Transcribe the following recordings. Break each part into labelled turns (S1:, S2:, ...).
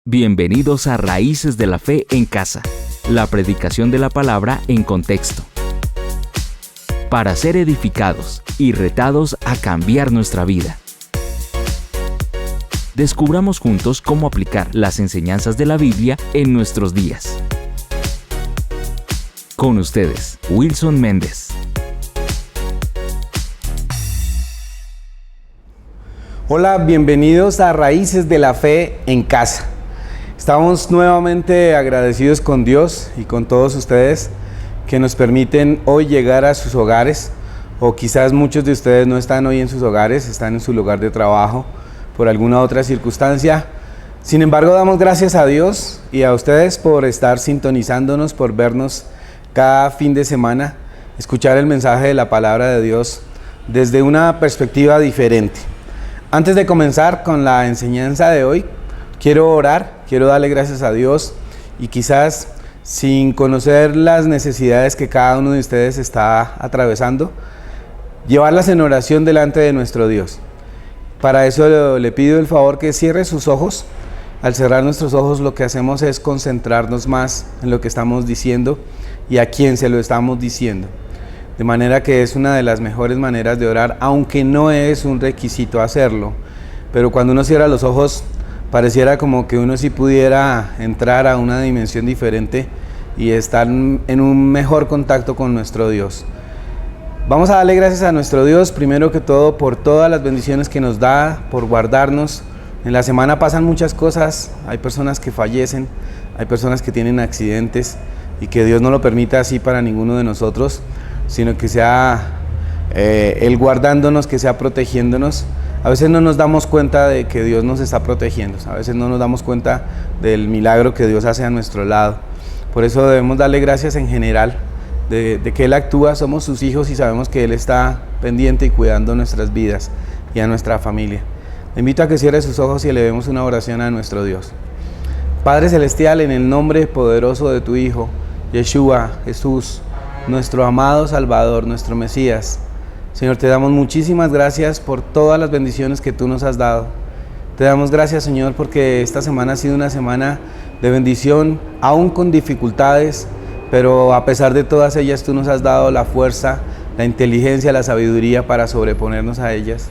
S1: Bienvenidos a Raíces de la Fe en Casa, la predicación de la palabra en contexto. Para ser edificados y retados a cambiar nuestra vida. Descubramos juntos cómo aplicar las enseñanzas de la Biblia en nuestros días. Con ustedes, Wilson Méndez.
S2: Hola, bienvenidos a Raíces de la Fe en Casa. Estamos nuevamente agradecidos con Dios y con todos ustedes que nos permiten hoy llegar a sus hogares, o quizás muchos de ustedes no están hoy en sus hogares, están en su lugar de trabajo por alguna otra circunstancia. Sin embargo, damos gracias a Dios y a ustedes por estar sintonizándonos, por vernos cada fin de semana, escuchar el mensaje de la palabra de Dios desde una perspectiva diferente. Antes de comenzar con la enseñanza de hoy, quiero orar, quiero darle gracias a Dios y quizás sin conocer las necesidades que cada uno de ustedes está atravesando, llevarlas en oración delante de nuestro Dios. Para eso le pido el favor que cierre sus ojos. Al cerrar nuestros ojos lo que hacemos es concentrarnos más en lo que estamos diciendo y a quién se lo estamos diciendo. De manera que es una de las mejores maneras de orar, aunque no es un requisito hacerlo. Pero cuando uno cierra los ojos, pareciera como que uno sí pudiera entrar a una dimensión diferente y estar en un mejor contacto con nuestro Dios. Vamos a darle gracias a nuestro Dios, primero que todo, por todas las bendiciones que nos da, por guardarnos. En la semana pasan muchas cosas, hay personas que fallecen, hay personas que tienen accidentes, y que Dios no lo permita así para ninguno de nosotros, sino que sea Él guardándonos, que sea protegiéndonos. A veces no nos damos cuenta de que Dios nos está protegiendo, a veces no nos damos cuenta del milagro que Dios hace a nuestro lado. Por eso debemos darle gracias en general, de que Él actúa, somos sus hijos y sabemos que Él está pendiente y cuidando nuestras vidas y a nuestra familia. Le invito a que cierre sus ojos y elevemos una oración a nuestro Dios. Padre Celestial, en el nombre poderoso de tu Hijo, Yeshua, Jesús, nuestro amado Salvador, nuestro Mesías, Señor, te damos muchísimas gracias por todas las bendiciones que tú nos has dado. Te damos gracias, Señor, porque esta semana ha sido una semana de bendición, aún con dificultades, pero a pesar de todas ellas tú nos has dado la fuerza, la inteligencia, la sabiduría para sobreponernos a ellas.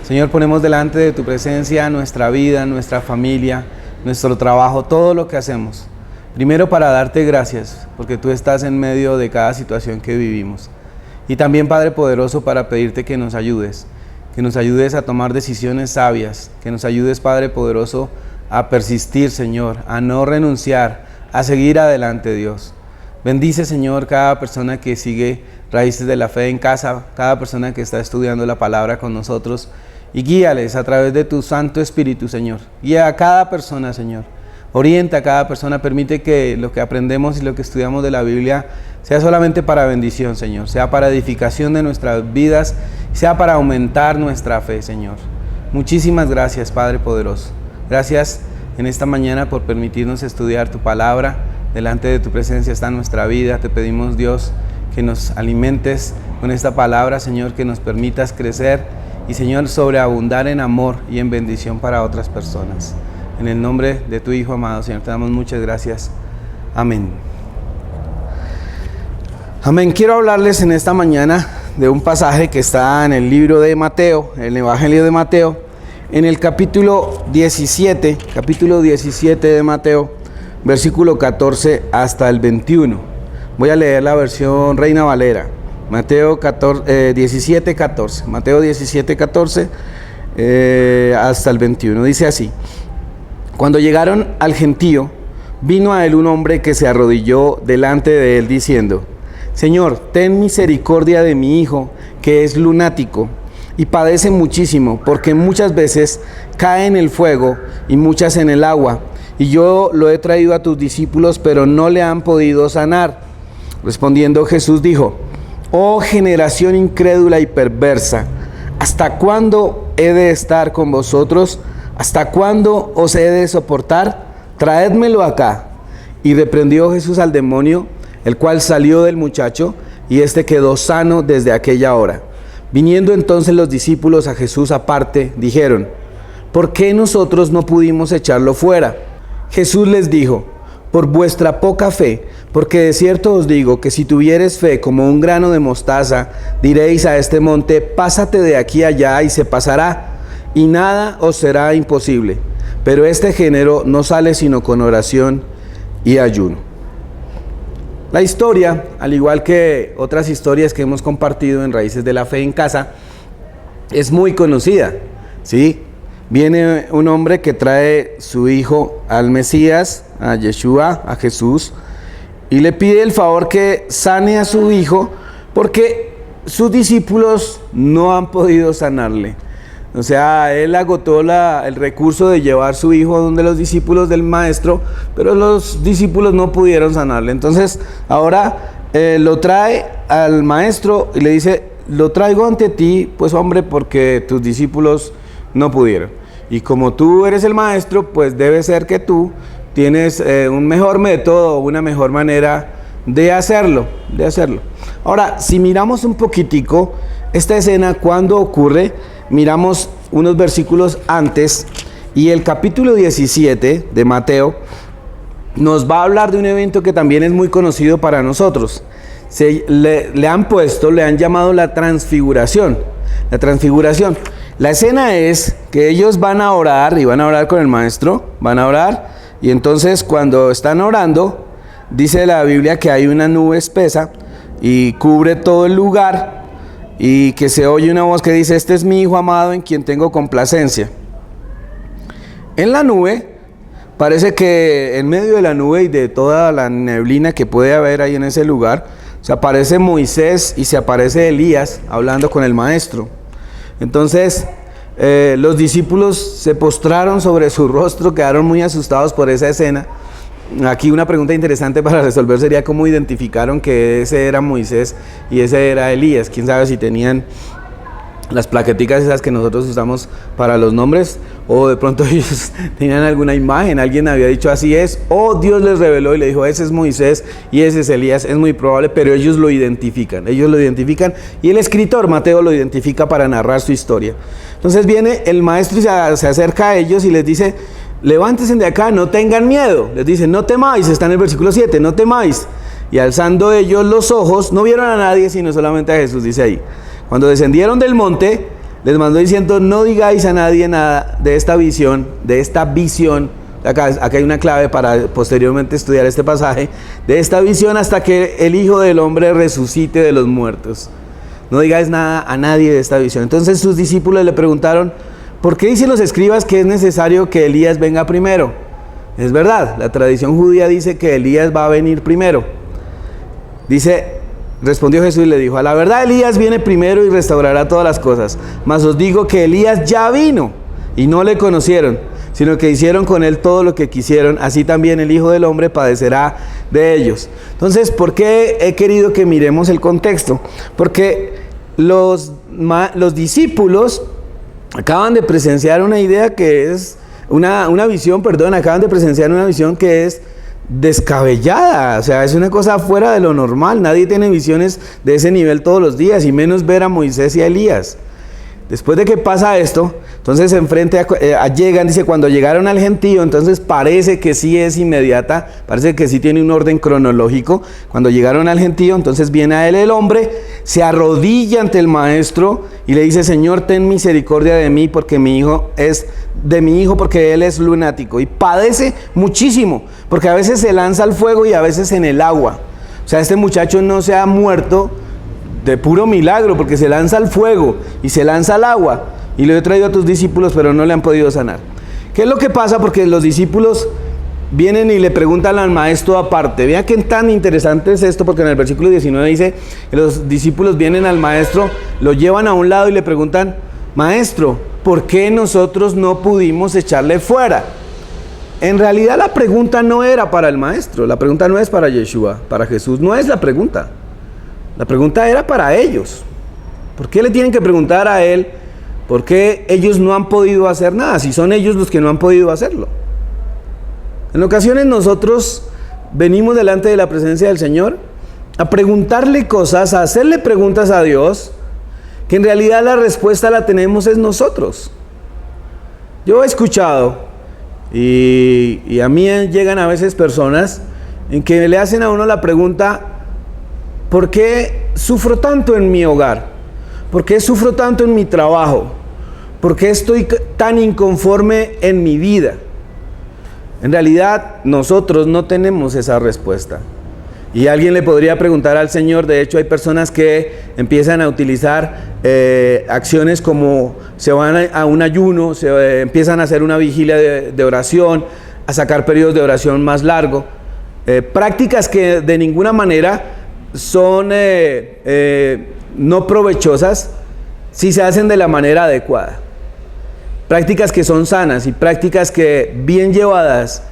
S2: Señor, ponemos delante de tu presencia nuestra vida, nuestra familia, nuestro trabajo, todo lo que hacemos. Primero para darte gracias, porque tú estás en medio de cada situación que vivimos. Y también, Padre poderoso, para pedirte que nos ayudes a tomar decisiones sabias, que nos ayudes, Padre poderoso, a persistir, Señor, a no renunciar, a seguir adelante, Dios. Bendice, Señor, cada persona que sigue Raíces de la Fe en Casa, cada persona que está estudiando la palabra con nosotros, y guíales a través de tu Santo Espíritu, Señor. Guía a cada persona, Señor. Orienta a cada persona, permite que lo que aprendemos y lo que estudiamos de la Biblia sea solamente para bendición, Señor, sea para edificación de nuestras vidas, sea para aumentar nuestra fe, Señor. Muchísimas gracias, Padre poderoso. Gracias en esta mañana por permitirnos estudiar tu palabra. Delante de tu presencia está nuestra vida. Te pedimos, Dios, que nos alimentes con esta palabra, Señor, que nos permitas crecer y, Señor, sobreabundar en amor y en bendición para otras personas. En el nombre de tu Hijo amado, Señor, te damos muchas gracias. Amén. Amén. Quiero hablarles en esta mañana de un pasaje que está en el libro de Mateo, el Evangelio de Mateo, en el capítulo 17 de Mateo, versículo 14 hasta el 21. Voy a leer la versión Reina Valera. Mateo 17, 14. Mateo 17, 14 hasta el 21. Dice así: Cuando llegaron al gentío, vino a él un hombre que se arrodilló delante de él diciendo: Señor, ten misericordia de mi hijo, que es lunático y padece muchísimo, porque muchas veces cae en el fuego y muchas en el agua. Y yo lo he traído a tus discípulos, pero no le han podido sanar. Respondiendo Jesús dijo: Oh generación incrédula y perversa, ¿hasta cuándo he de estar con vosotros? ¿Hasta cuándo os he de soportar? Traédmelo acá. Y reprendió Jesús al demonio, el cual salió del muchacho, y éste quedó sano desde aquella hora. Viniendo entonces los discípulos a Jesús aparte, dijeron: ¿Por qué nosotros no pudimos echarlo fuera? Jesús les dijo: por vuestra poca fe, porque de cierto os digo que si tuviereis fe como un grano de mostaza, diréis a este monte: pásate de aquí allá, y se pasará, y nada os será imposible. Pero este género no sale sino con oración y ayuno. La historia, al igual que otras historias que hemos compartido en Raíces de la Fe en Casa, es muy conocida, ¿sí? Viene un hombre que trae su hijo al Mesías, a Yeshua, a Jesús, y le pide el favor que sane a su hijo porque sus discípulos no han podido sanarle. O sea, él agotó el recurso de llevar su hijo donde los discípulos del maestro, pero los discípulos no pudieron sanarle. Entonces, ahora lo trae al maestro y le dice: lo traigo ante ti, pues hombre, porque tus discípulos no pudieron. Y como tú eres el maestro, pues debe ser que tú tienes un mejor método, una mejor manera de hacerlo. Ahora, si miramos un poquitico esta escena, ¿cuándo ocurre? Miramos unos versículos antes, y el capítulo 17 de Mateo nos va a hablar de un evento que también es muy conocido para nosotros. Le han llamado la transfiguración. La transfiguración. La escena es que ellos van a orar, y van a orar con el maestro, van a orar, y entonces cuando están orando, dice la Biblia que hay una nube espesa y cubre todo el lugar, y que se oye una voz que dice: este es mi hijo amado en quien tengo complacencia. En la nube, parece que en medio de la nube y de toda la neblina que puede haber ahí en ese lugar, se aparece Moisés y se aparece Elías hablando con el maestro. Entonces los discípulos se postraron sobre su rostro, quedaron muy asustados por esa escena. Aquí una pregunta interesante para resolver sería: ¿cómo identificaron que ese era Moisés y ese era Elías? Quién sabe si tenían las plaqueticas esas que nosotros usamos para los nombres, o de pronto ellos tenían alguna imagen, alguien había dicho así es, o Dios les reveló y le dijo: ese es Moisés y ese es Elías. Es muy probable, pero ellos lo identifican, y el escritor Mateo lo identifica para narrar su historia. Entonces viene el maestro y se acerca a ellos y les dice: levántense de acá, no tengan miedo. Les dice: no temáis, está en el versículo 7, no temáis. Y alzando ellos los ojos, no vieron a nadie, sino solamente a Jesús, dice ahí. Cuando descendieron del monte, les mandó diciendo: no digáis a nadie nada de esta visión, acá hay una clave para posteriormente estudiar este pasaje, de esta visión hasta que el Hijo del Hombre resucite de los muertos. No digáis nada a nadie de esta visión. Entonces sus discípulos le preguntaron: ¿por qué dicen los escribas que es necesario que Elías venga primero? Es verdad, la tradición judía dice que Elías va a venir primero. Respondió Jesús y le dijo: a la verdad Elías viene primero y restaurará todas las cosas. Mas os digo que Elías ya vino y no le conocieron, sino que hicieron con él todo lo que quisieron. Así también el Hijo del Hombre padecerá de ellos. Entonces, ¿por qué he querido que miremos el contexto? Porque los discípulos acaban de presenciar una idea que es acaban de presenciar una visión que es descabellada. O sea, es una cosa fuera de lo normal. Nadie tiene visiones de ese nivel todos los días, y menos ver a Moisés y a Elías. Después de que pasa esto, entonces llegan, dice, cuando llegaron al gentío, entonces parece que sí es inmediata, parece que sí tiene un orden cronológico. Cuando llegaron al gentío, entonces viene a él el hombre, se arrodilla ante el maestro y le dice: Señor, ten misericordia de mí, porque porque él es lunático y padece muchísimo, porque a veces se lanza al fuego y a veces en el agua. O sea, este muchacho no se ha muerto de puro milagro, porque se lanza al fuego y se lanza al agua, y lo he traído a tus discípulos, pero no le han podido sanar. ¿Qué es lo que pasa? Porque los discípulos vienen y le preguntan al maestro aparte. Vean qué tan interesante es esto, porque en el versículo 19 dice que los discípulos vienen al maestro, lo llevan a un lado y le preguntan: maestro, ¿por qué nosotros no pudimos echarle fuera? En realidad la pregunta no era para el maestro, la pregunta no es para Yeshua, para Jesús, no es la pregunta. La pregunta era para ellos. ¿Por qué le tienen que preguntar a él por qué ellos no han podido hacer nada, si son ellos los que no han podido hacerlo? En ocasiones nosotros venimos delante de la presencia del Señor a preguntarle cosas, a hacerle preguntas a Dios, que en realidad la respuesta la tenemos es nosotros. Yo he escuchado Y a mí llegan a veces personas en que le hacen a uno la pregunta: ¿por qué sufro tanto en mi hogar? ¿Por qué sufro tanto en mi trabajo? ¿Por qué estoy tan inconforme en mi vida? En realidad, nosotros no tenemos esa respuesta. Y alguien le podría preguntar al Señor. De hecho, hay personas que empiezan a utilizar acciones como se van a un ayuno, empiezan a hacer una vigilia de oración, a sacar periodos de oración más largos. Prácticas que de ninguna manera son no provechosas si se hacen de la manera adecuada. Prácticas que son sanas y prácticas que, bien llevadas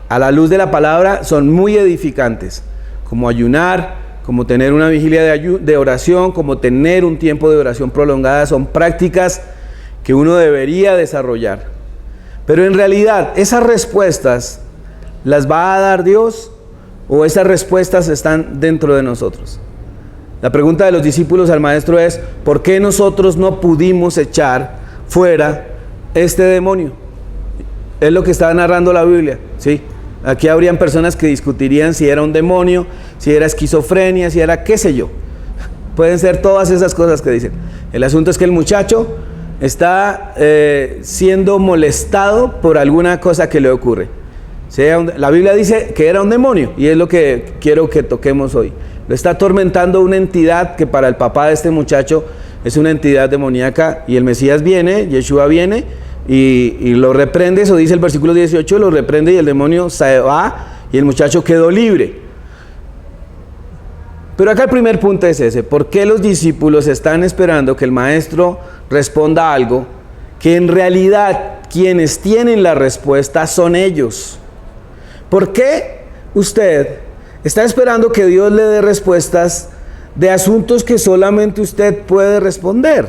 S2: a la luz de la palabra, son muy edificantes, como ayunar, como tener una vigilia de oración, como tener un tiempo de oración prolongada. Son prácticas que uno debería desarrollar. Pero en realidad, ¿esas respuestas las va a dar Dios o esas respuestas están dentro de nosotros? La pregunta de los discípulos al maestro es: ¿por qué nosotros no pudimos echar fuera este demonio? Es lo que está narrando la Biblia, ¿sí? Aquí habrían personas que discutirían si era un demonio, si era esquizofrenia, si era qué sé yo. Pueden ser todas esas cosas que dicen. El asunto es que el muchacho está siendo molestado por alguna cosa que le ocurre. La Biblia dice que era un demonio, y es lo que quiero que toquemos hoy. Lo está atormentando una entidad que para el papá de este muchacho es una entidad demoníaca, y el Mesías viene, Yeshua viene y lo reprende. Eso dice el versículo 18, lo reprende y el demonio se va y el muchacho quedó libre. Pero acá el primer punto es ese: ¿por qué los discípulos están esperando que el maestro responda algo que en realidad quienes tienen la respuesta son ellos? ¿Por qué usted está esperando que Dios le dé respuestas de asuntos que solamente usted puede responder?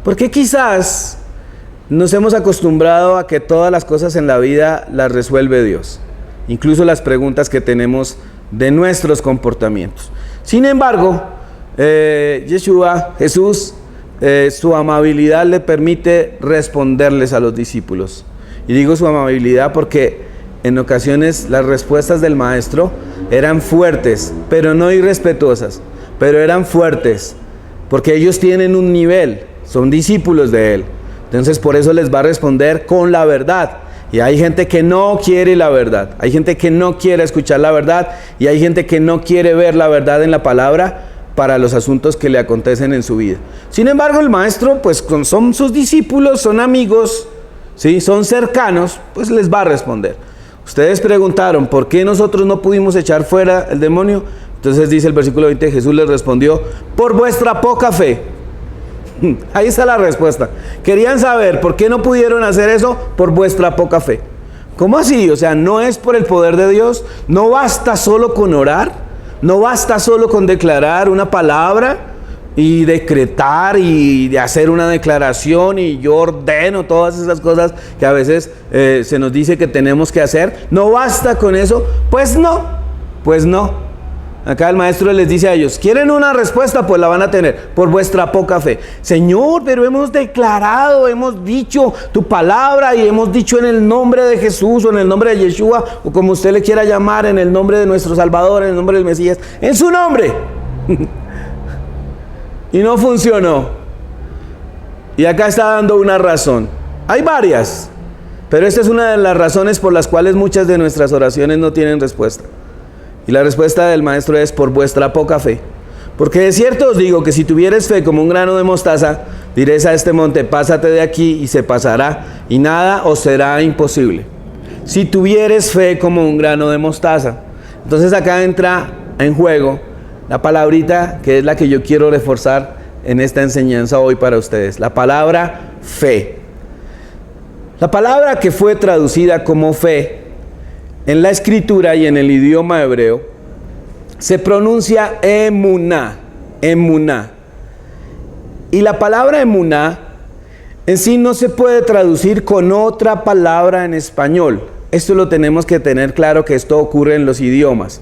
S2: Porque quizás nos hemos acostumbrado a que todas las cosas en la vida las resuelve Dios, incluso las preguntas que tenemos de nuestros comportamientos. Sin embargo, Yeshua, Jesús, su amabilidad le permite responderles a los discípulos. Y digo su amabilidad porque en ocasiones las respuestas del maestro eran fuertes, pero no irrespetuosas, pero eran fuertes, porque ellos tienen un nivel, son discípulos de él. Entonces por eso les va a responder con la verdad. Y hay gente que no quiere la verdad, hay gente que no quiere escuchar la verdad, y hay gente que no quiere ver la verdad en la palabra para los asuntos que le acontecen en su vida. Sin embargo, el maestro, pues son sus discípulos, son amigos, ¿sí? Son cercanos, pues les va a responder. Ustedes preguntaron: ¿por qué nosotros no pudimos echar fuera el demonio? Entonces dice el versículo 20, Jesús les respondió: por vuestra poca fe. Ahí está la respuesta. Querían saber por qué no pudieron hacer eso. Por vuestra poca fe. ¿Cómo así? O sea, no es por el poder de Dios. No basta solo con orar, no basta solo con declarar una palabra y decretar y de hacer una declaración y yo ordeno todas esas cosas que a veces se nos dice que tenemos que hacer. No basta con eso. Pues no. Acá el maestro les dice a ellos: ¿quieren una respuesta? Pues la van a tener. Por vuestra poca fe. Señor, pero hemos declarado, hemos dicho tu palabra y hemos dicho en el nombre de Jesús o en el nombre de Yeshua o como usted le quiera llamar, en el nombre de nuestro Salvador, en el nombre del Mesías, en su nombre. Y no funcionó. Y acá está dando una razón. Hay varias, pero esta es una de las razones por las cuales muchas de nuestras oraciones no tienen respuesta. Y la respuesta del maestro es: por vuestra poca fe. Porque de cierto os digo que si tuvieres fe como un grano de mostaza, diréis a este monte: pásate de aquí, y se pasará, y nada os será imposible. Si tuvieres fe como un grano de mostaza. Entonces acá entra en juego la palabrita que es la que yo quiero reforzar en esta enseñanza hoy para ustedes. La palabra fe. La palabra que fue traducida como fe en la escritura y en el idioma hebreo se pronuncia emuná, emuná. Y la palabra emuná en sí no se puede traducir con otra palabra en español. Esto lo tenemos que tener claro, que esto ocurre en los idiomas.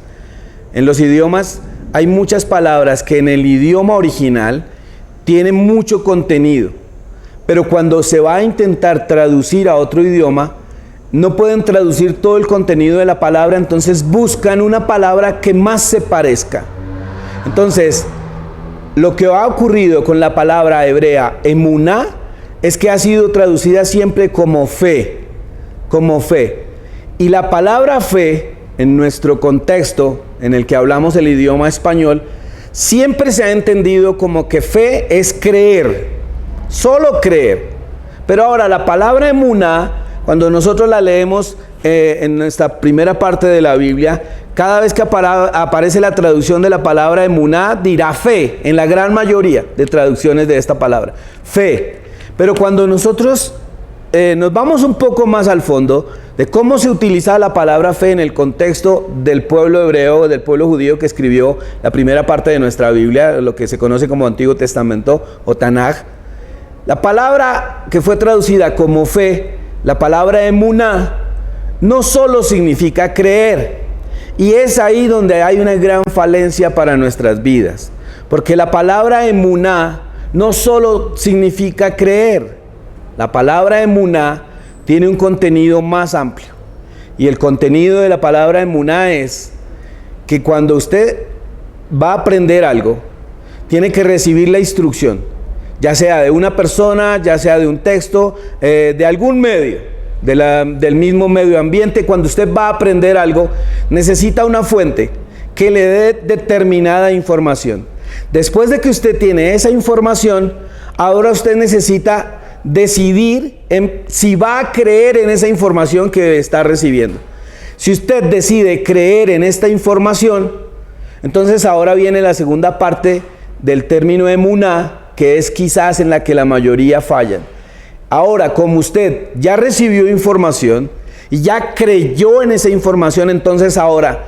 S2: En los idiomas hay muchas palabras que en el idioma original tienen mucho contenido, pero cuando se va a intentar traducir a otro idioma, no pueden traducir todo el contenido de la palabra, entonces buscan una palabra que más se parezca. Entonces, lo que ha ocurrido con la palabra hebrea emuná es que ha sido traducida siempre como fe, como fe. Y la palabra fe, en nuestro contexto, en el que hablamos el idioma español, siempre se ha entendido como que fe es creer, solo creer. Pero ahora la palabra emuná, cuando nosotros la leemos en nuestra primera parte de la Biblia, cada vez que aparece la traducción de la palabra emuná, dirá fe, en la gran mayoría de traducciones de esta palabra, fe. Pero cuando nosotros nos vamos un poco más al fondo de cómo se utiliza la palabra fe en el contexto del pueblo hebreo, del pueblo judío que escribió la primera parte de nuestra Biblia, lo que se conoce como Antiguo Testamento o Tanaj, la palabra que fue traducida como fe, la palabra emuná, no solo significa creer, y es ahí donde hay una gran falencia para nuestras vidas, porque la palabra emuná no solo significa creer, la palabra emuná tiene un contenido más amplio, y el contenido de la palabra emuná es que cuando usted va a aprender algo, tiene que recibir la instrucción, ya sea de una persona, ya sea de un texto, de algún medio, del mismo medio ambiente. Cuando usted va a aprender algo, necesita una fuente que le dé determinada información. Después de que usted tiene esa información, ahora usted necesita decidir si va a creer en esa información que está recibiendo. Si usted decide creer en esta información, entonces ahora viene la segunda parte del término emuná, que es quizás en la que la mayoría fallan. Ahora, como usted ya recibió información y ya creyó en esa información, entonces ahora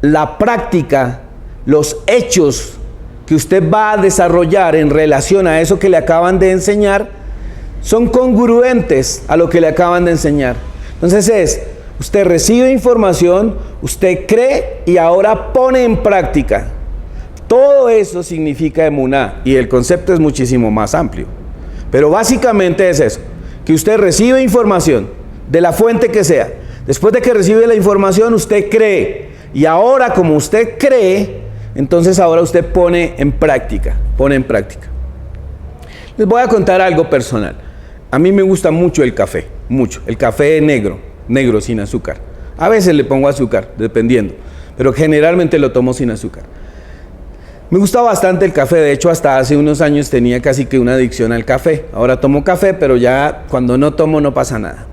S2: la práctica, los hechos que usted va a desarrollar en relación a eso que le acaban de enseñar, son congruentes a lo que le acaban de enseñar. Entonces usted recibe información, usted cree y ahora pone en práctica. Todo eso significa emuná, y el concepto es muchísimo más amplio. Pero básicamente es eso, que usted recibe información de la fuente que sea. Después de que recibe la información, usted cree. Y ahora, como usted cree, entonces ahora usted pone en práctica. Les voy a contar algo personal. A mí me gusta mucho el café, mucho. El café negro sin azúcar. A veces le pongo azúcar, dependiendo. Pero generalmente lo tomo sin azúcar. Me gusta bastante el café, de hecho hasta hace unos años tenía casi que una adicción al café. Ahora tomo café, pero ya cuando no tomo no pasa nada.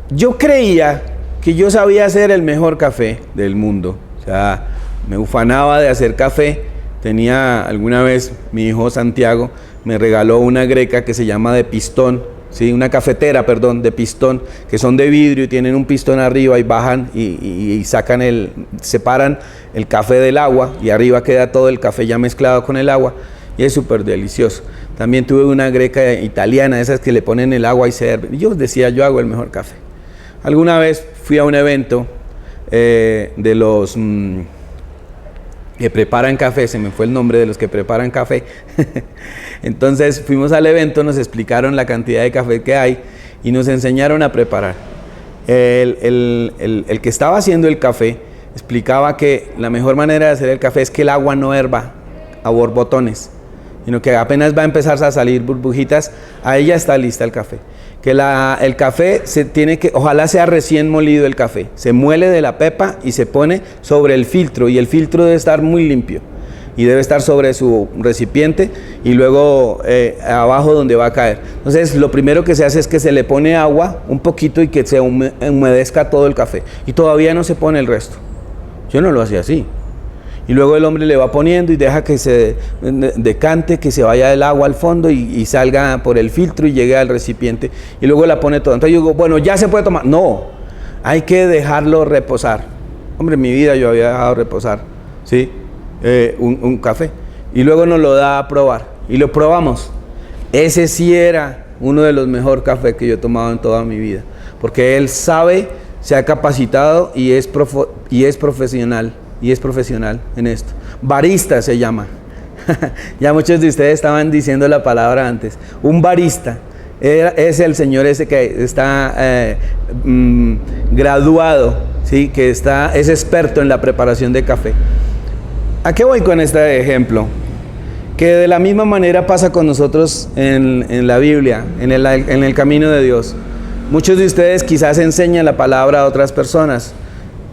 S2: Yo creía que yo sabía hacer el mejor café del mundo. O sea, me ufanaba de hacer café. Alguna vez mi hijo Santiago me regaló una greca que se llama de pistón, ¿sí? Una cafetera, perdón, de pistón, que son de vidrio y tienen un pistón arriba y bajan y separan el café del agua, y arriba queda todo el café ya mezclado con el agua, y es súper delicioso. También tuve una greca italiana, esas que le ponen el agua y se herve. Yo decía, yo hago el mejor café. Alguna vez fui a un evento de los que preparan café, se me fue el nombre de los que preparan café. Entonces fuimos al evento, nos explicaron la cantidad de café que hay y nos enseñaron a preparar. El que estaba haciendo el café explicaba que la mejor manera de hacer el café es que el agua no herva a borbotones, sino que apenas va a empezar a salir burbujitas, ahí ya está lista el café. Que el café ojalá sea recién molido el café, se muele de la pepa y se pone sobre el filtro, y el filtro debe estar muy limpio y debe estar sobre su recipiente y luego abajo donde va a caer. Entonces lo primero que se hace es que se le pone agua un poquito y que se humedezca todo el café, y todavía no se pone el resto. Yo no lo hacía así. Y luego el hombre le va poniendo y deja que se decante, que se vaya el agua al fondo y salga por el filtro y llegue al recipiente, y luego la pone todo. Entonces yo digo, bueno, ya se puede tomar. No, hay que dejarlo reposar. Hombre, en mi vida yo había dejado reposar, ¿sí? Un café. Y luego nos lo da a probar. Y lo probamos. Ese sí era uno de los mejores cafés que yo he tomado en toda mi vida. Porque él sabe, se ha capacitado y es profesional. Y es profesional en esto. Barista se llama. Ya muchos de ustedes estaban diciendo la palabra antes. Un barista. Es el señor ese que está graduado, ¿sí? Que es experto en la preparación de café. ¿A qué voy con este ejemplo? Que de la misma manera pasa con nosotros en la Biblia, en el camino de Dios. Muchos de ustedes quizás enseñan la palabra a otras personas,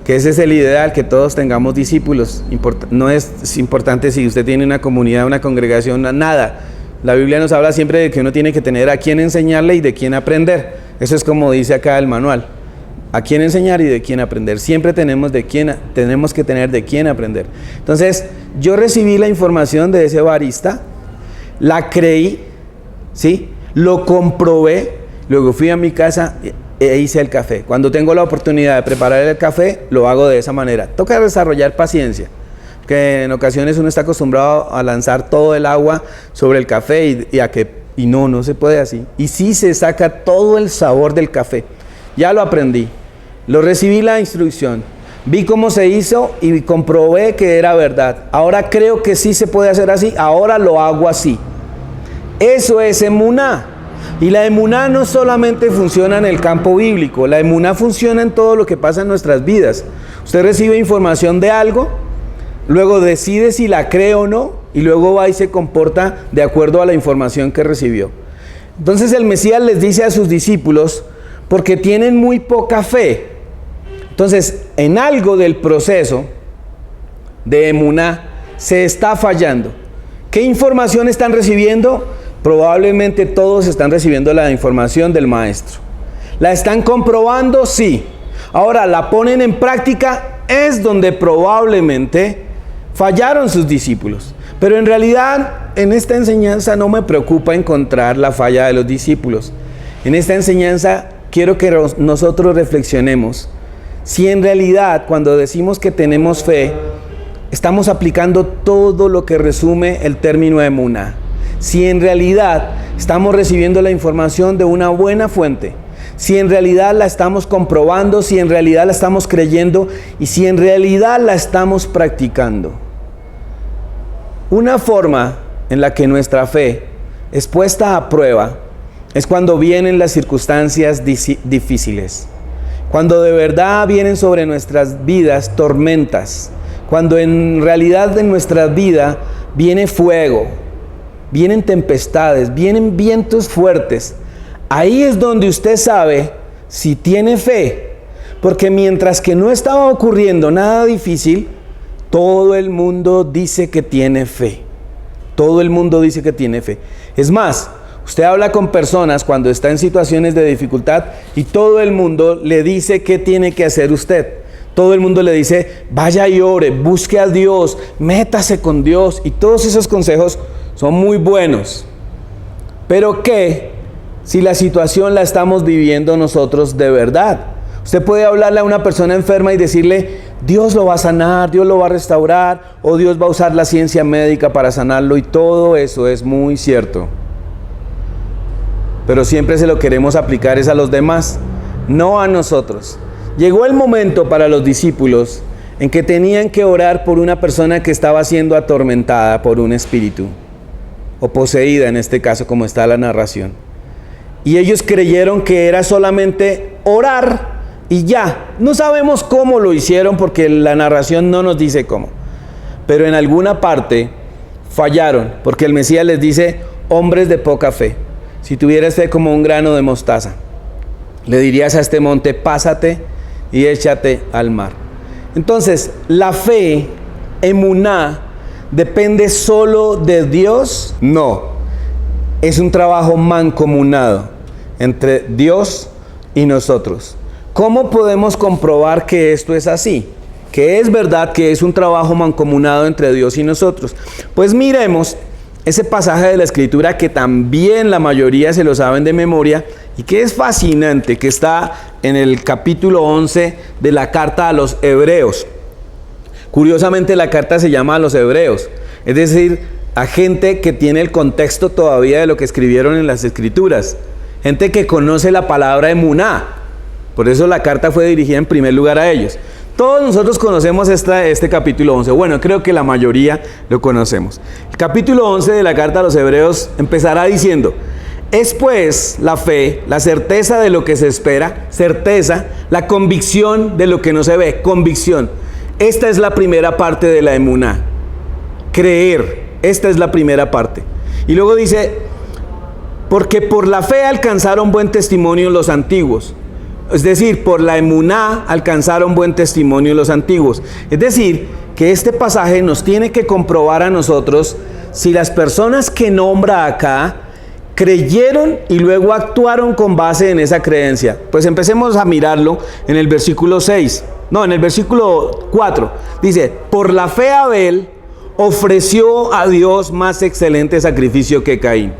S2: que ese es el ideal, que todos tengamos discípulos. No es importante si usted tiene una comunidad, una congregación, nada. La Biblia nos habla siempre de que uno tiene que tener a quién enseñarle y de quién aprender. Eso es como dice acá el manual. A quién enseñar y de quién aprender. Siempre tenemos que tener de quién aprender. Entonces, yo recibí la información de ese barista, la creí, ¿sí? Lo comprobé, luego fui a mi casa e hice el café. Cuando tengo la oportunidad de preparar el café, lo hago de esa manera. Toca desarrollar paciencia, que en ocasiones uno está acostumbrado a lanzar todo el agua sobre el café y no se puede así. Y sí se saca todo el sabor del café. Ya lo aprendí, lo recibí la instrucción, vi cómo se hizo y comprobé que era verdad. Ahora creo que sí se puede hacer así, ahora lo hago así. Eso es emuná. Y la emuná no solamente funciona en el campo bíblico, la emuná funciona en todo lo que pasa en nuestras vidas. Usted recibe información de algo, luego decide si la cree o no, y luego va y se comporta de acuerdo a la información que recibió. Entonces el Mesías les dice a sus discípulos, porque tienen muy poca fe. Entonces, en algo del proceso de emuná se está fallando. ¿Qué información están recibiendo? Probablemente todos están recibiendo la información del maestro. ¿La están comprobando? Sí. Ahora, ¿la ponen en práctica? Es donde probablemente fallaron sus discípulos. Pero en realidad, en esta enseñanza no me preocupa encontrar la falla de los discípulos. En esta enseñanza quiero que nosotros reflexionemos si en realidad cuando decimos que tenemos fe, estamos aplicando todo lo que resume el término emuná. Si en realidad estamos recibiendo la información de una buena fuente, si en realidad la estamos comprobando, si en realidad la estamos creyendo y si en realidad la estamos practicando. Una forma en la que nuestra fe es puesta a prueba es cuando vienen las circunstancias difíciles, cuando de verdad vienen sobre nuestras vidas tormentas, cuando en realidad en nuestra vida viene fuego, vienen tempestades, vienen vientos fuertes. Ahí es donde usted sabe si tiene fe, porque mientras que no estaba ocurriendo nada difícil, todo el mundo dice que tiene fe. Todo el mundo dice que tiene fe. Es más, usted habla con personas cuando está en situaciones de dificultad y todo el mundo le dice qué tiene que hacer usted. Todo el mundo le dice, vaya y ore, busque a Dios, métase con Dios. Y todos esos consejos son muy buenos. Pero ¿qué si la situación la estamos viviendo nosotros de verdad? Usted puede hablarle a una persona enferma y decirle, Dios lo va a sanar, Dios lo va a restaurar, o Dios va a usar la ciencia médica para sanarlo, y todo eso es muy cierto. Pero siempre se lo queremos aplicar es a los demás, no a nosotros. Llegó el momento para los discípulos en que tenían que orar por una persona que estaba siendo atormentada por un espíritu, o poseída en este caso, como está la narración. Y ellos creyeron que era solamente orar y ya. No sabemos cómo lo hicieron porque la narración no nos dice cómo. Pero en alguna parte fallaron, porque el Mesías les dice, hombres de poca fe. Si tuvieras fe como un grano de mostaza, le dirías a este monte, pásate y échate al mar. Entonces, la fe, emuná, ¿depende solo de Dios? No. Es un trabajo mancomunado entre Dios y nosotros. ¿Cómo podemos comprobar que esto es así? Que es verdad que es un trabajo mancomunado entre Dios y nosotros. Pues miremos ese pasaje de la Escritura que también la mayoría se lo saben de memoria y que es fascinante, que está en el capítulo 11 de la carta a los Hebreos. Curiosamente la carta se llama a los Hebreos, es decir, a gente que tiene el contexto todavía de lo que escribieron en las Escrituras, gente que conoce la palabra emuná. Por eso la carta fue dirigida en primer lugar a ellos. Todos nosotros conocemos este capítulo 11. Bueno, creo que la mayoría lo conocemos. El capítulo 11 de la carta a los Hebreos empezará diciendo, Es pues la fe, la certeza de lo que se espera, certeza, la convicción de lo que no se ve, convicción. Esta es la primera parte de la emuná, creer, esta es la primera parte. Y luego dice, porque por la fe alcanzaron buen testimonio los antiguos. Es decir, por la emuná alcanzaron buen testimonio los antiguos. Es decir, que este pasaje nos tiene que comprobar a nosotros si las personas que nombra acá creyeron y luego actuaron con base en esa creencia. Pues empecemos a mirarlo en el versículo 6. No, en el versículo 4. Dice, por la fe Abel ofreció a Dios más excelente sacrificio que Caín.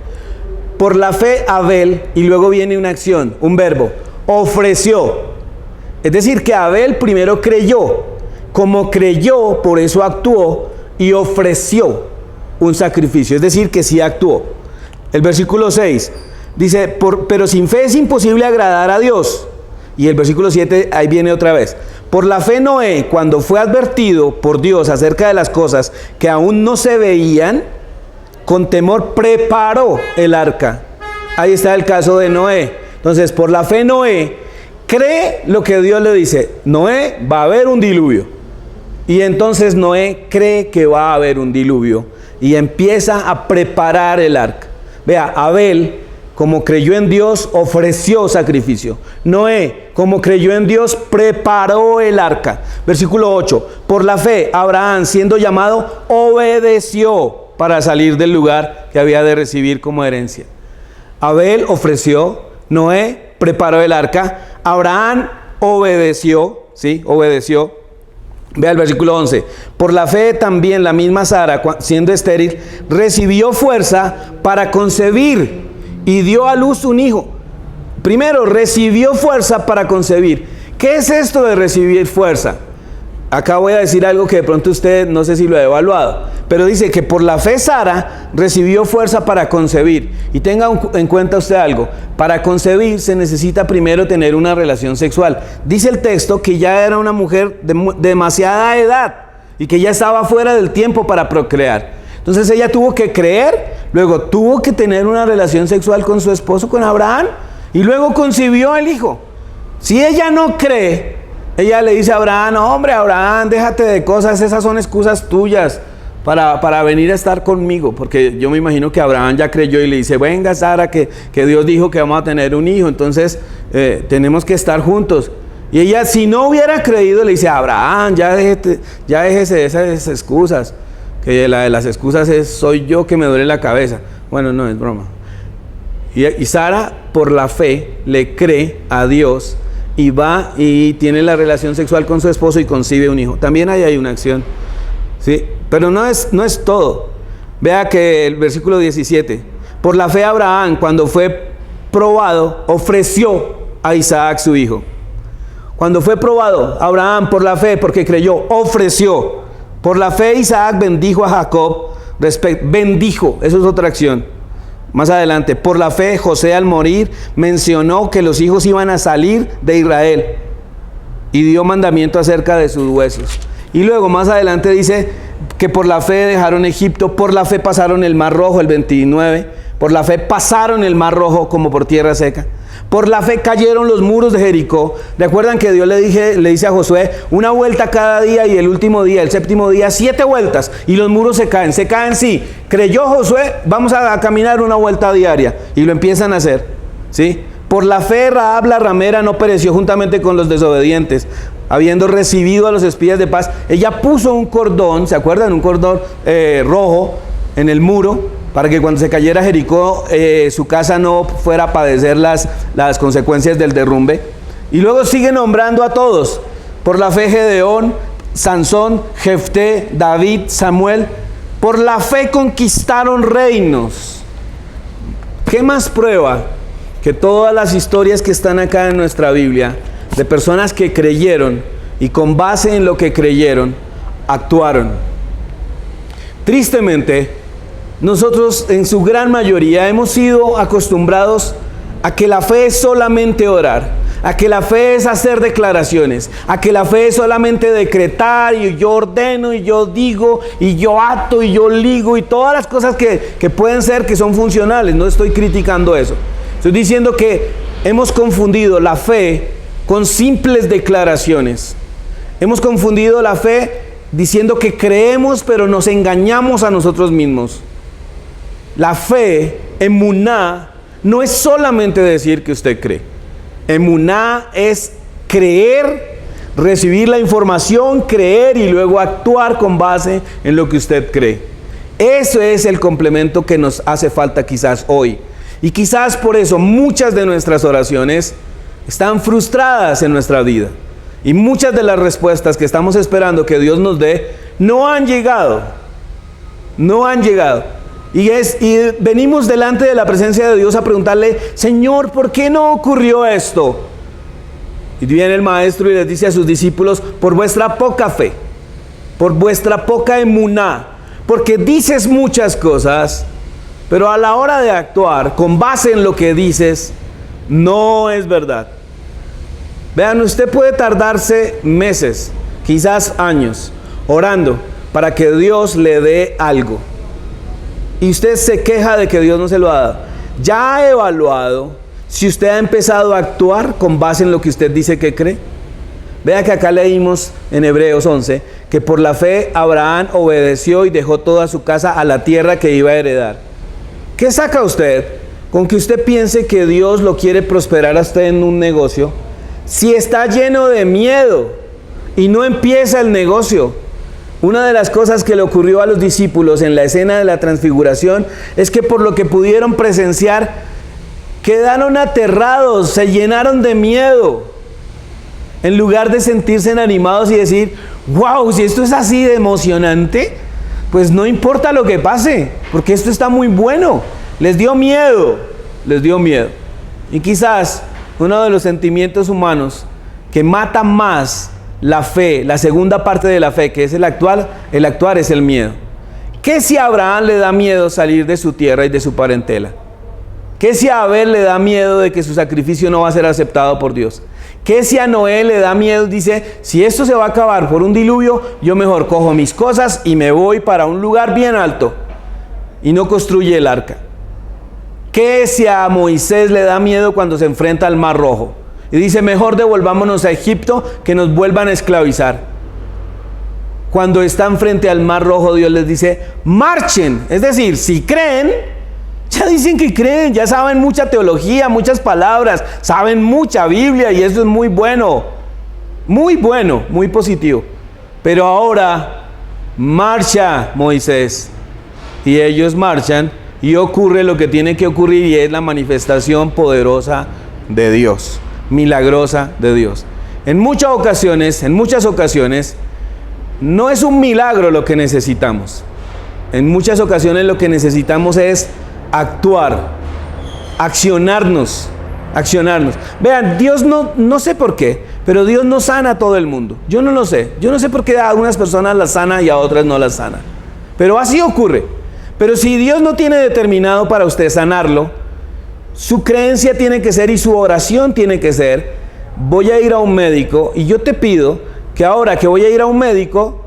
S2: Por la fe Abel, y luego viene una acción, un verbo, ofreció. Es decir, que Abel primero creyó. Como creyó, por eso actuó y ofreció un sacrificio. Es decir, que sí actuó. El versículo 6 dice, pero sin fe es imposible agradar a Dios. Y el versículo 7, ahí viene otra vez. Por la fe Noé, cuando fue advertido por Dios acerca de las cosas que aún no se veían, con temor preparó el arca. Ahí está el caso de Noé. Entonces, por la fe Noé cree lo que Dios le dice. Noé, va a haber un diluvio. Y entonces Noé cree que va a haber un diluvio y empieza a preparar el arca. Vea, Abel, como creyó en Dios, ofreció sacrificio. Noé, como creyó en Dios, preparó el arca. Versículo 8. Por la fe, Abraham, siendo llamado, obedeció para salir del lugar que había de recibir como herencia. Abel ofreció, Noé preparó el arca, Abraham obedeció, ¿sí? Obedeció. Vea el versículo 11. Por la fe también la misma Sara, siendo estéril, recibió fuerza para concebir y dio a luz un hijo. Primero, recibió fuerza para concebir. ¿Qué es esto de recibir fuerza? Acá voy a decir algo que de pronto usted no sé si lo ha evaluado, pero dice que por la fe Sara recibió fuerza para concebir. Y tenga en cuenta usted algo, para concebir se necesita primero tener una relación sexual. Dice el texto que ya era una mujer de demasiada edad y que ya estaba fuera del tiempo para procrear. Entonces ella tuvo que creer, luego tuvo que tener una relación sexual con su esposo, con Abraham, y luego concibió el hijo. Si ella no cree, ella le dice a Abraham, no, hombre, Abraham, déjate de cosas, esas son excusas tuyas para venir a estar conmigo. Porque yo me imagino que Abraham ya creyó y le dice, venga Sara, que Dios dijo que vamos a tener un hijo, entonces tenemos que estar juntos. Y ella, si no hubiera creído, le dice, Abraham, ya déjese de esas excusas, que la de las excusas soy yo que me duele la cabeza. Bueno, no, es broma. Y Sara, por la fe, le cree a Dios y va y tiene la relación sexual con su esposo y concibe un hijo. También ahí hay una acción, ¿sí? Pero no es todo. Vea que el versículo 17. Por la fe Abraham, cuando fue probado, ofreció a Isaac su hijo. Cuando fue probado, Abraham por la fe, porque creyó, ofreció. Por la fe Isaac bendijo a Jacob. Bendijo, eso es otra acción. Más adelante, por la fe José al morir mencionó que los hijos iban a salir de Israel y dio mandamiento acerca de sus huesos. Y luego más adelante dice que por la fe dejaron Egipto, por la fe pasaron el mar rojo, el 29, por la fe pasaron el mar rojo como por tierra seca. Por la fe cayeron los muros de Jericó. ¿Recuerdan que Dios le dice a Josué, una vuelta cada día y el último día, el séptimo día, 7 vueltas y los muros se caen? Se caen, sí. Creyó Josué, vamos a caminar una vuelta diaria y lo empiezan a hacer, ¿sí? Por la fe Rahab la ramera no pereció juntamente con los desobedientes, habiendo recibido a los espías de paz. Ella puso un cordón, ¿se acuerdan? Un cordón rojo en el muro, para que cuando se cayera Jericó, su casa no fuera a padecer las consecuencias del derrumbe. Y luego sigue nombrando a todos. Por la fe Gedeón, Sansón, Jefté, David, Samuel. Por la fe conquistaron reinos. ¿Qué más prueba que todas las historias que están acá en nuestra Biblia, de personas que creyeron y con base en lo que creyeron, actuaron? Tristemente, nosotros en su gran mayoría hemos sido acostumbrados a que la fe es solamente orar, a que la fe es hacer declaraciones, a que la fe es solamente decretar y yo ordeno y yo digo y yo ato y yo ligo y todas las cosas que pueden ser, que son funcionales. No estoy criticando eso. Estoy diciendo que hemos confundido la fe con simples declaraciones. Hemos confundido la fe diciendo que creemos, pero nos engañamos a nosotros mismos. La fe, emuná, no es solamente decir que usted cree. Emuná es creer, recibir la información, creer y luego actuar con base en lo que usted cree. Eso es el complemento que nos hace falta quizás hoy. Y quizás por eso muchas de nuestras oraciones están frustradas en nuestra vida. Y muchas de las respuestas que estamos esperando que Dios nos dé no han llegado. No han llegado. Y venimos delante de la presencia de Dios a preguntarle: Señor, ¿por qué no ocurrió esto? Y viene el maestro y les dice a sus discípulos: por vuestra poca fe, por vuestra poca emuná, porque dices muchas cosas, pero a la hora de actuar con base en lo que dices, no es verdad. Vean, usted puede tardarse meses, quizás años, orando para que Dios le dé algo. Y usted se queja de que Dios no se lo ha dado. ¿Ya ha evaluado si usted ha empezado a actuar con base en lo que usted dice que cree? Vea que acá leímos en Hebreos 11 que por la fe Abraham obedeció y dejó toda su casa a la tierra que iba a heredar. ¿Qué saca usted con que usted piense que Dios lo quiere prosperar a usted en un negocio si está lleno de miedo y no empieza el negocio? Una de las cosas que le ocurrió a los discípulos en la escena de la transfiguración es que por lo que pudieron presenciar, quedaron aterrados, se llenaron de miedo, en lugar de sentirse animados y decir: wow, si esto es así de emocionante, pues no importa lo que pase, porque esto está muy bueno. Les dio miedo, les dio miedo. Y quizás uno de los sentimientos humanos que mata más la fe, la segunda parte de la fe, que es el actuar es el miedo. ¿Qué si a Abraham le da miedo salir de su tierra y de su parentela? ¿Qué si a Abel le da miedo de que su sacrificio no va a ser aceptado por Dios? ¿Qué si a Noé le da miedo? Dice: si esto se va a acabar por un diluvio, yo mejor cojo mis cosas y me voy para un lugar bien alto, y no construye el arca. ¿Qué si a Moisés le da miedo cuando se enfrenta al Mar Rojo? Y dice: mejor devolvámonos a Egipto que nos vuelvan a esclavizar. Cuando están frente al Mar Rojo, Dios les dice: marchen. Es decir, si creen, ya dicen que creen, ya saben mucha teología, muchas palabras, saben mucha Biblia, y eso es muy bueno, muy positivo. Pero ahora, marcha Moisés. Y ellos marchan y ocurre lo que tiene que ocurrir, y es la manifestación poderosa de Dios, milagrosa de Dios. En muchas ocasiones, no es un milagro lo que necesitamos. En muchas ocasiones lo que necesitamos es actuar, accionarnos. Vean, Dios no sé por qué, pero Dios no sana a todo el mundo. Yo no lo sé. Yo no sé por qué a algunas personas las sana y a otras no las sana. Pero así ocurre. Pero si Dios no tiene determinado para usted sanarlo, su creencia tiene que ser y su oración tiene que ser: voy a ir a un médico, y yo te pido que ahora que voy a ir a un médico,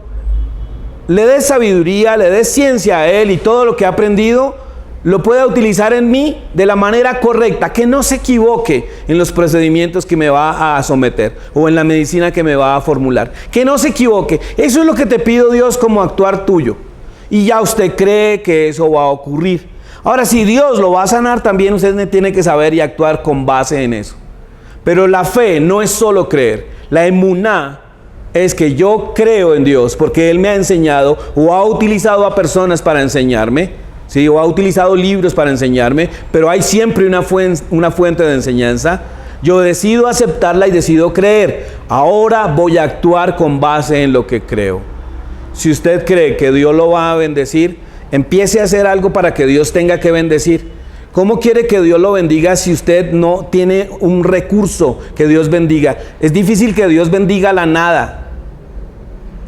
S2: le des sabiduría, le des ciencia a él, y todo lo que ha aprendido lo pueda utilizar en mí de la manera correcta, que no se equivoque en los procedimientos que me va a someter o en la medicina que me va a formular, que no se equivoque. Eso es lo que te pido, Dios, como actuar tuyo, y ya usted cree que eso va a ocurrir. Ahora, si Dios lo va a sanar, también usted tiene que saber y actuar con base en eso. Pero la fe no es solo creer. La emuná es que yo creo en Dios porque Él me ha enseñado, o ha utilizado a personas para enseñarme, ¿sí? O ha utilizado libros para enseñarme, pero hay siempre una fuente de enseñanza. Yo decido aceptarla y decido creer. Ahora voy a actuar con base en lo que creo. Si usted cree que Dios lo va a bendecir, empiece a hacer algo para que Dios tenga que bendecir. ¿Cómo quiere que Dios lo bendiga si usted no tiene un recurso que Dios bendiga? Es difícil que Dios bendiga la nada.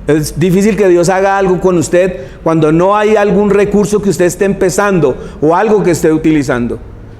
S2: Es difícil que Dios haga algo con usted cuando no hay algún recurso que usted esté empezando o algo que esté utilizando.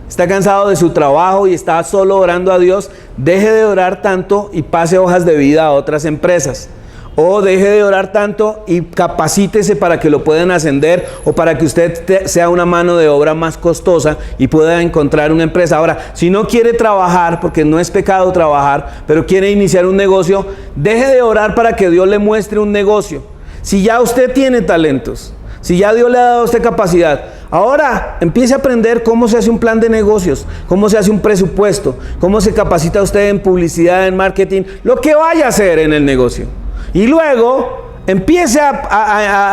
S2: Está cansado de su trabajo y está solo orando a Dios. deje de orar tanto y pase hojas de vida a otras empresas. O deje de orar tanto y capacítese para que lo puedan ascender o para que usted sea una mano de obra más costosa y pueda encontrar una empresa. Ahora, si no quiere trabajar, porque no es pecado trabajar, pero quiere iniciar un negocio, deje de orar para que Dios le muestre un negocio. Si ya usted tiene talentos, si ya Dios le ha dado a usted capacidad, ahora empiece a aprender cómo se hace un plan de negocios, cómo se hace un presupuesto, cómo se capacita usted en publicidad, en marketing, lo que vaya a hacer en el negocio. Y luego empiece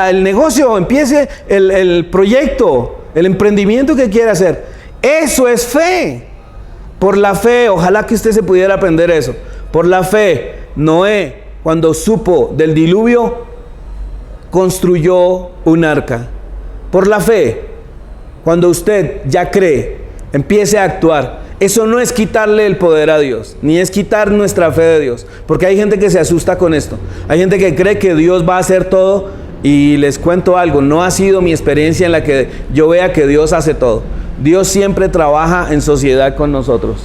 S2: el negocio, empiece el proyecto, el emprendimiento que quiera hacer. Eso es fe. Por la fe, ojalá que usted se pudiera aprender eso. Por la fe, Noé, cuando supo del diluvio, construyó un arca. Por la fe, cuando usted ya cree, empiece a actuar. Eso no es quitarle el poder a Dios, ni es quitar nuestra fe de Dios, porque hay gente que se asusta con esto. Hay gente que cree que Dios va a hacer todo, y les cuento algo, no ha sido mi experiencia en la que yo vea que Dios hace todo. Dios siempre trabaja en sociedad con nosotros.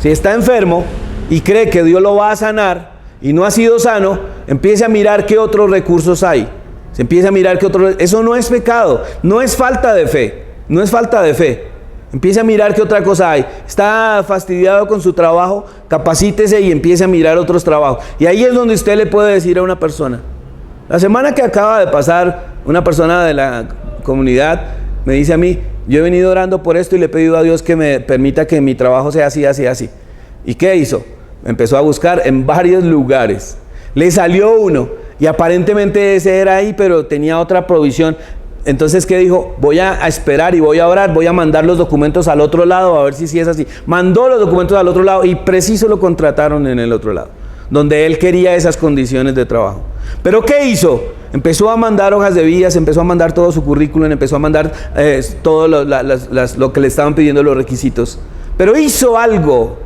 S2: Si está enfermo y cree que Dios lo va a sanar y no ha sido sano, empiece a mirar qué otros recursos hay. Se empieza a mirar qué otros. Eso no es pecado, no es falta de fe, no es falta de fe. Empiece a mirar qué otra cosa hay. Está fastidiado con su trabajo, capacítese y empiece a mirar otros trabajos. Y ahí es donde usted le puede decir a una persona. La semana que acaba de pasar, una persona de la comunidad me dice a mí, yo he venido orando por esto y le he pedido a Dios que me permita que mi trabajo sea así, así, así. ¿Y qué hizo? Empezó a buscar en varios lugares. Le salió uno y aparentemente ese era ahí, pero tenía otra provisión. Entonces, ¿qué dijo? Voy a esperar y voy a orar, voy a mandar los documentos al otro lado, a ver si es así. Mandó los documentos al otro lado y preciso lo contrataron en el otro lado, donde él quería esas condiciones de trabajo. ¿Pero qué hizo? Empezó a mandar hojas de vida, empezó a mandar todo su currículum, empezó a mandar todo lo que le estaban pidiendo, los requisitos. Pero hizo algo.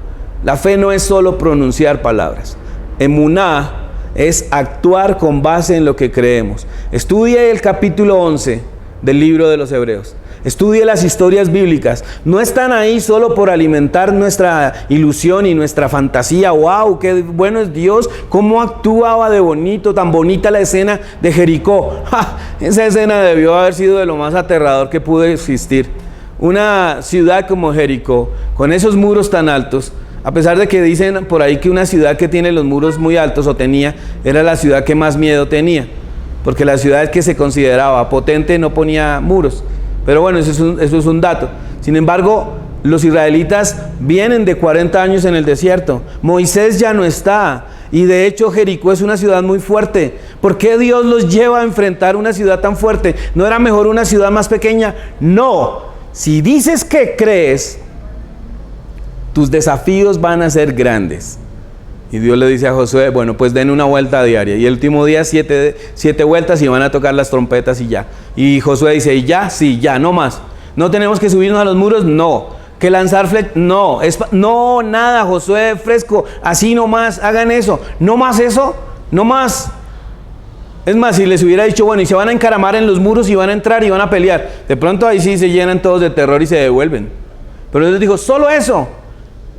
S2: La fe no es solo pronunciar palabras. Emuná es actuar con base en lo que creemos. Estudie el capítulo 11 del libro de los Hebreos. Estudie las historias bíblicas. No están ahí solo por alimentar nuestra ilusión y nuestra fantasía. ¡Wow! ¡Qué bueno es Dios! ¿Cómo actuaba de bonito? Tan bonita la escena de Jericó. ¡Ja! Esa escena debió haber sido de lo más aterrador que pudo existir. Una ciudad como Jericó, con esos muros tan altos, a pesar de que dicen por ahí que una ciudad que tiene los muros muy altos, o tenía, era la ciudad que más miedo tenía, porque la ciudad que se consideraba potente no ponía muros. Pero bueno, eso es un dato. Sin embargo, los israelitas vienen de 40 años en el desierto. Moisés ya no está. Y de hecho Jericó es una ciudad muy fuerte. ¿Por qué Dios los lleva a enfrentar una ciudad tan fuerte? ¿No era mejor una ciudad más pequeña? No. Si dices que crees, tus desafíos van a ser grandes. Y Dios le dice a Josué, bueno, pues den una vuelta diaria. Y el último día 7 vueltas y van a tocar las trompetas y ya. Y Josué dice, ¿y ya? Sí, ya, no más. ¿No tenemos que subirnos a los muros? No. ¿Que lanzar flechas? No. No, nada, Josué, fresco. Así nomás, hagan eso. No más eso, no más. Es más, si les hubiera dicho, bueno, y se van a encaramar en los muros y van a entrar y van a pelear. De pronto ahí sí se llenan todos de terror y se devuelven. Pero Dios dijo, solo eso.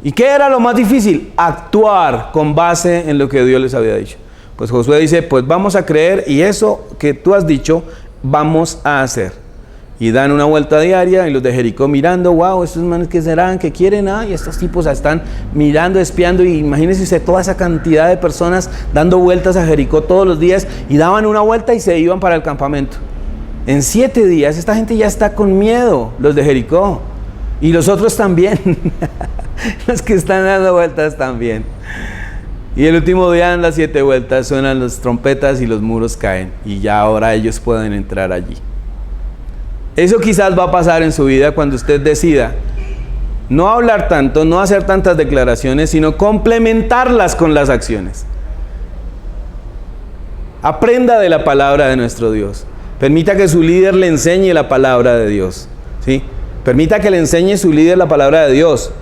S2: ¿Y qué era lo más difícil? Actuar con base en lo que Dios les había dicho. Pues Josué dice, pues vamos a creer y eso que tú has dicho, vamos a hacer. Y dan una vuelta diaria y los de Jericó mirando, wow, estos manes que serán, que quieren, y estos tipos están mirando, espiando, y imagínense usted toda esa cantidad de personas dando vueltas a Jericó todos los días, y daban una vuelta y se iban para el campamento. En 7 días, esta gente ya está con miedo, los de Jericó, y los otros también. Los que están dando vueltas también. Y el último día, en las 7 vueltas, suenan las trompetas y los muros caen. Y ya ahora ellos pueden entrar allí. Eso quizás va a pasar en su vida cuando usted decida no hablar tanto, no hacer tantas declaraciones, sino complementarlas con las acciones. Aprenda de la palabra de nuestro Dios. Permita que su líder le enseñe la palabra de Dios. ¿Sí? Permita que le enseñe su líder la palabra de Dios.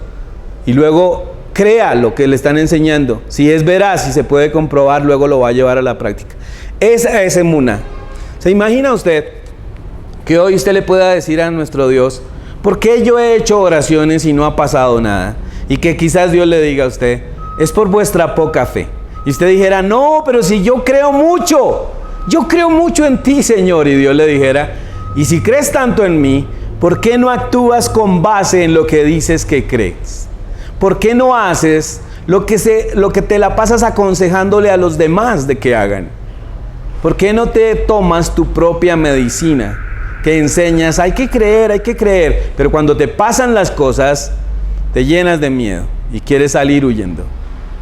S2: Y luego crea lo que le están enseñando. Si es veraz, si se puede comprobar, luego lo va a llevar a la práctica. Esa es emuná. ¿Se imagina usted que hoy usted le pueda decir a nuestro Dios, ¿por qué yo he hecho oraciones y no ha pasado nada? Y que quizás Dios le diga a usted, es por vuestra poca fe. Y usted dijera, no, pero si yo creo mucho en ti, Señor. Y Dios le dijera, y si crees tanto en mí, ¿por qué no actúas con base en lo que dices que crees? ¿Por qué no haces lo que te la pasas aconsejándole a los demás de que hagan? ¿Por qué no te tomas tu propia medicina que enseñas, hay que creer, pero cuando te pasan las cosas, te llenas de miedo y quieres salir huyendo?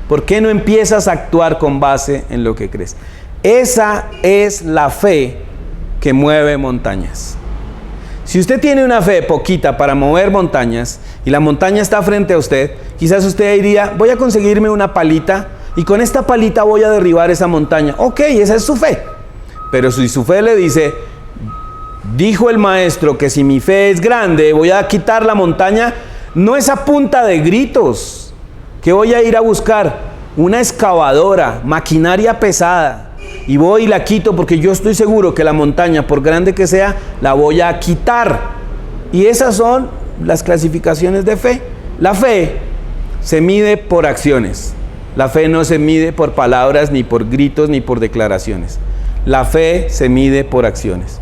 S2: ¿Por qué no empiezas a actuar con base en lo que crees? Esa es la fe que mueve montañas. Si usted tiene una fe poquita para mover montañas y la montaña está frente a usted, quizás usted diría, voy a conseguirme una palita y con esta palita voy a derribar esa montaña. Ok, esa es su fe. Pero si su fe le dice, dijo el maestro que si mi fe es grande voy a quitar la montaña, no es a punta de gritos que voy a ir a buscar una excavadora, maquinaria pesada, y voy y la quito porque yo estoy seguro que la montaña, por grande que sea, la voy a quitar. Y esas son las clasificaciones de fe. La fe se mide por acciones. La fe no se mide por palabras, ni por gritos, ni por declaraciones. La fe se mide por acciones.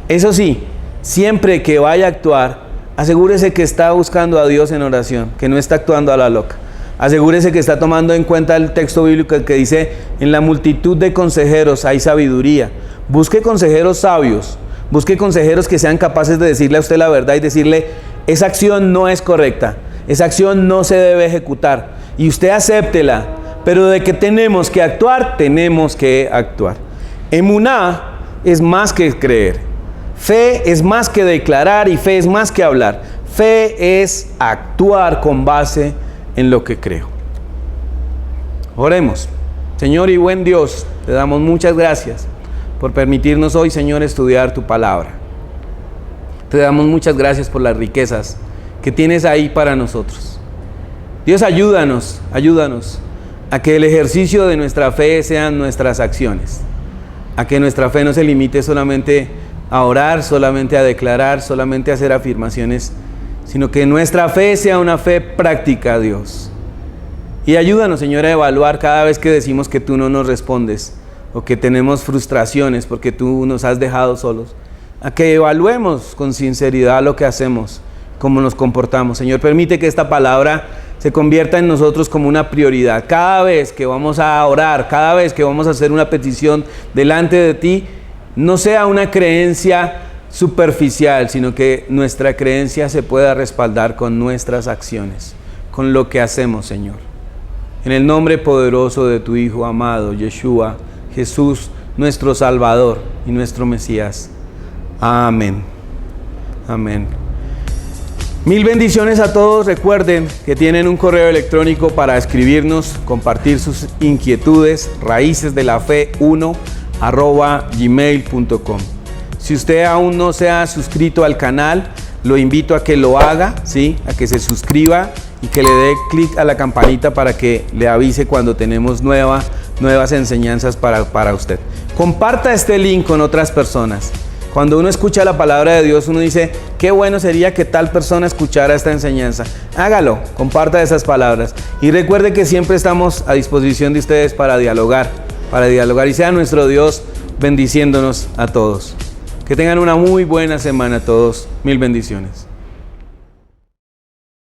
S2: Eso sí, siempre que vaya a actuar, asegúrese que está buscando a Dios en oración, que no está actuando a la loca. Asegúrese que está tomando en cuenta el texto bíblico que dice, en la multitud de consejeros hay sabiduría. Busque consejeros sabios, busque consejeros que sean capaces de decirle a usted la verdad y decirle, esa acción no es correcta, esa acción no se debe ejecutar, y usted acéptela, pero de que tenemos que actuar, tenemos que actuar. Emuná es más que creer, fe es más que declarar y fe es más que hablar. Fe es actuar con base en lo que creo. Oremos. Señor y buen Dios, te damos muchas gracias por permitirnos hoy, Señor, estudiar tu palabra. Te damos muchas gracias por las riquezas que tienes ahí para nosotros. Dios, ayúdanos a que el ejercicio de nuestra fe sean nuestras acciones, a que nuestra fe no se limite solamente a orar, solamente a declarar, solamente a hacer afirmaciones, sino que nuestra fe sea una fe práctica, Dios. Y ayúdanos, Señor, a evaluar cada vez que decimos que tú no nos respondes o que tenemos frustraciones porque tú nos has dejado solos, a que evaluemos con sinceridad lo que hacemos, cómo nos comportamos. Señor, permite que esta palabra se convierta en nosotros como una prioridad. Cada vez que vamos a orar, cada vez que vamos a hacer una petición delante de ti, no sea una creencia superficial, sino que nuestra creencia se pueda respaldar con nuestras acciones, con lo que hacemos, Señor. En el nombre poderoso de tu Hijo amado, Yeshua, Jesús, nuestro Salvador y nuestro Mesías. Amén. Amén. Mil bendiciones a todos. Recuerden que tienen un correo electrónico para escribirnos, compartir sus inquietudes, raicesdelafe1@gmail.com. Si usted aún no se ha suscrito al canal, lo invito a que lo haga, ¿sí? A que se suscriba y que le dé clic a la campanita para que le avise cuando tenemos nuevas enseñanzas para usted. Comparta este link con otras personas. Cuando uno escucha la palabra de Dios, uno dice, qué bueno sería que tal persona escuchara esta enseñanza. Hágalo, comparta esas palabras. Y recuerde que siempre estamos a disposición de ustedes para dialogar. Y sea nuestro Dios bendiciéndonos a todos. Que tengan una muy buena semana todos. Mil bendiciones.